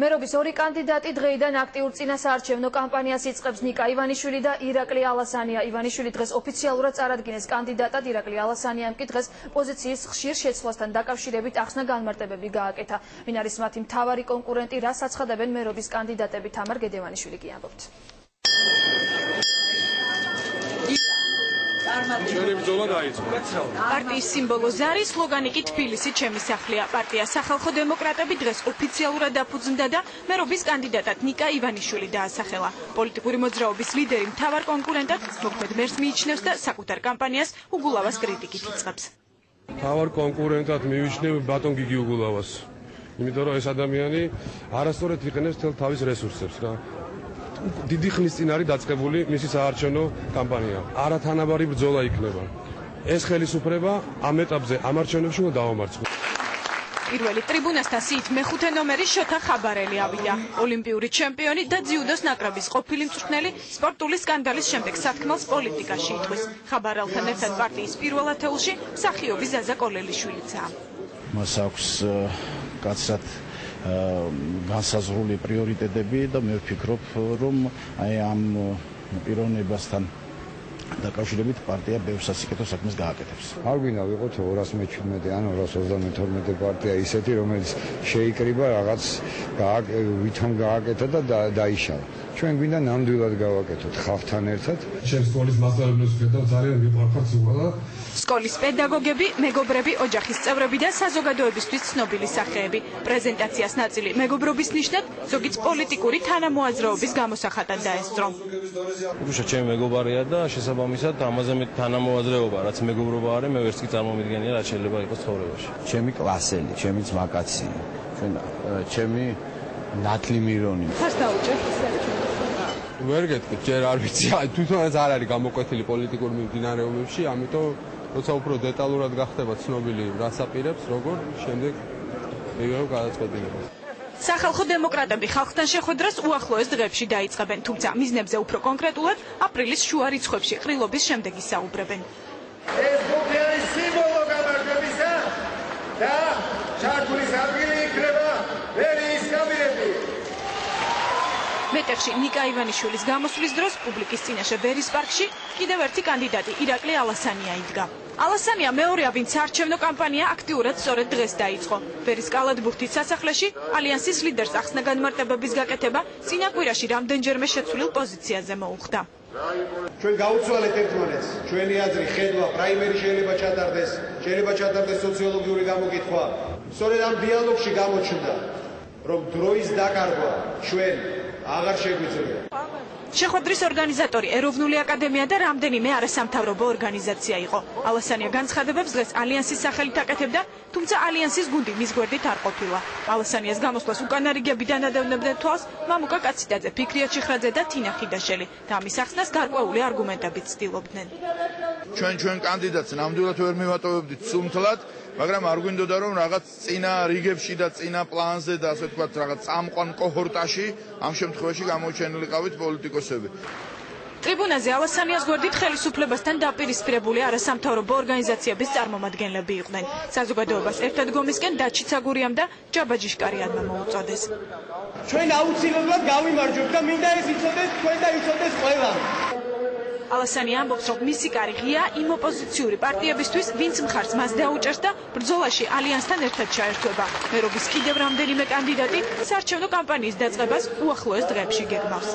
მერობის ორი კანდიდატი დღეიდან აქტიურ წინასაარჩევნო კამპანიას იწყებს. ნიკა ივანიშვილი და ირაკლი ალასანია. ივანიშვილი დღეს ოფიციალურად წარადგინეს კანდიდატად, ირაკლი ალასანიამ კი დღეს პოზიციის ხშირ შეცვლასთან დაკავშირებით ახსნა განმარტებები გააკეთა. ვინ არის მათი მთავარი კონკურენტი, რას აცხადებენ მერობის კანდიდატები, თამარ გედევანიშვილი კი ამბობთ. პარტიის სიმბოლო ზარი, სლოგანი კი თბილისი ჩემი სახლია. პარტია სახალხო დემოკრატები დღეს ოფიციალურად დაფუძნდა და მერობის კანდიდატად ნიკა ივანიშვილი დაასახელა. პოლიტიკური მოძრაობის ლიდერი მთავარ კონკურენტად მოქმედ მერს მიიჩნევს და საკუთარ კამპანიას უგულავას კრიტიკით იწყებს. მთავარ კონკურენტად მივიჩნევ ბატონ გიგი უგულავას. იმიტომ რომ ეს ადამიანი არასწორად იყენებს თელ თავის რესურსებს რა. დიდი ხნის წინ არის დაწყებული მისი საარჩევნო კამპანია. არათანაბარი ბრძოლა იქნება. ეს ხელისუფლება ამ ეტაპზე ამ არჩევნებში უნდა დაამარცხოს. პირველი ტრიბუნასთან სიით მეხუთე ნომერი შოთა ხაბარელი ავიდა. ოლიმპიური ჩემპიონი და ძიუდოს ნაკრების ყოფილი მწვრთნელი სპორტული სკანდალის შემდეგ სათქმელს პოლიტიკაში იტყვის. ხაბარელთან ერთად პარტიის პირველ ათეულში მსახიობი ზაზა კოლელიშვილიცაა. მას აქვს კაცრად განსაზღვრული პრიორიტეტები და მე ვფიქრობ, რომ აი ამ პიროვნებასთან დაკავშირებით პარტია ბევრ სასიკეთო საქმეს გააკეთებს. არ გვინდა ვიყოთ 217 ან 252 პარტია ისეთი, რომელიც შეიკრიბა რაღაც ვითომ გააკეთა და დაიშალა. ჩვენ გვინდა ნამდვილად გავაკეთოთ ხალხთან ერთად. ჩემს სკოლის მასწავლებლებს ვხედავ ძალიან მიყვარხარ სულ. სკოლის პედაგოგები, მეგობრები, ოჯახის წევრები და საზოგადოებისთვის ცნობილი სახეები. პრეზენტაციას ნაწილი მეგობრობის ნიშნად, ზოგიც პოლიტიკური თანამოაზრეობის გამოსახატად დაესწრო. უშო ჩემი მეგობარია და შესაბამისად ამაზე მე თანამოაზრეობა, რაც მეგობრობა არის, მე ვერც კი წარმომიდგენია, რაც შეიძლება იყოს ცხოვრებაში. ჩემი კლასელი, ჩემი ძმაკაცი, ჩემი ნათლი მირონი. ხარს დაუჭერ ვერ გეტყვით, ჯერ არ ვიცი, თვითონაც არ არის გამოკვეთილი პოლიტიკურ მიმდინარეობებში, ამიტომ როცა უფრო დეტალურად გახდება ცნობილი რასაპირებს, როგორ შემდეგ იგივე გადაწყვეტილება. სახალხო დემოკრატები ხალხთან შეხვედრას უახლოეს დღეებში დაიწყებენ, თუმცა მიზნებზე უფრო კონკრეტულად აპრილის შუა რიცხვებში ყრილობის შემდეგ ისაუბრებენ. ეს ბუფე არის სიმბოლო გამარჯვებისა და ჩართulis ადგილი იქნება ვერის კაბინეტი. მეტეხში ნიკა ივანიშვილის გამოსვლის დროს პუბლიკის წინაშე ვერის პარკში კიდევ ერთი კანდიდატი ირაკლი ალასანია იდგა. ალასანია მეორეა, ვინც საარჩევნო კამპანია აქტიურად სწორედ დღეს დაიწყო. ვერის კალათბურთის სასახლეში ალიანსის ლიდერს ახსნა განმარტებების გაკეთება წინა კვირაში რამდენჯერმე შეცვლილ პოზიციაზე მოუხდა. ჩვენ გაუცვალეთ ერთმანეთს. ჩვენი აზრი, ხედვა, პრაიმერი შეიძლება ჩატარდეს სოციოლოგიური გამოკითხვა. სწორედ ამ დიალოგში გამოჩნდა, რომ დროის დაკარგვა ჩვენ აღარ შეგვიძლია. შეხვედრის ორგანიზატორი ეროვნული აკადემია და რამდენიმე არასამთავრობო ორგანიზაცია იყო. ალასანია განცხადებებს დღეს ალიანსის სახელით აკეთებდა, თუმცა ალიანსის გუნდი მის გვერდით არ ყოფილა. ალასანიას გამოსვლას უკან არიგებიდან ადევნებდნენ თვალს მამუკა კაციდაძე, ფიქრია ჩიხრაძე და თინა ხიდაშელი და ამის ახსნას გარკვეული არგუმენტებით ცდილობდნენ. ჩვენ კანდიდატს ნამდვილად ვერ მივატოვებდით სუმთლად, მაგრამ არ გვინდოდა რომ რაღაც წინა რიგებში და წინა პლანზე და ასე ვთქვათ რაღაც წამყვან კოჰორტაში ამ შემთხვევაში გამოჩენილიყავით პოლიტიკოსები. ტრიბუნაზე ალასანიას გვერდით ხელისუფლებასთან დაპირისპირებული არასამთავრობო ორგანიზაციების წარმომადგენლები იყვნენ. საზოგადოებას ერთად გომისკენ დაჩი ცაგურიამ და ჯაბა ჯიშკარიანმა მოუწოდეს. ჩვენ აუცილებლად გავიმარჯვებთ და მინდა ეს იცოდეს თქვენ და იცოდეს ყველა. ალასანია ამბობს, რომ მისი კარი ღია იმ ოპოზიციური პარტიებისთვის, ვინც მხარს მას დაუჭერს და ბრძოლაში ალიანსთან ერთად ჩაერთვება. მერობის კიდევ რამდენიმე კანდიდატი საარჩევნო კამპანიის დაწყებას უახლოეს დღეებში გეგმავს.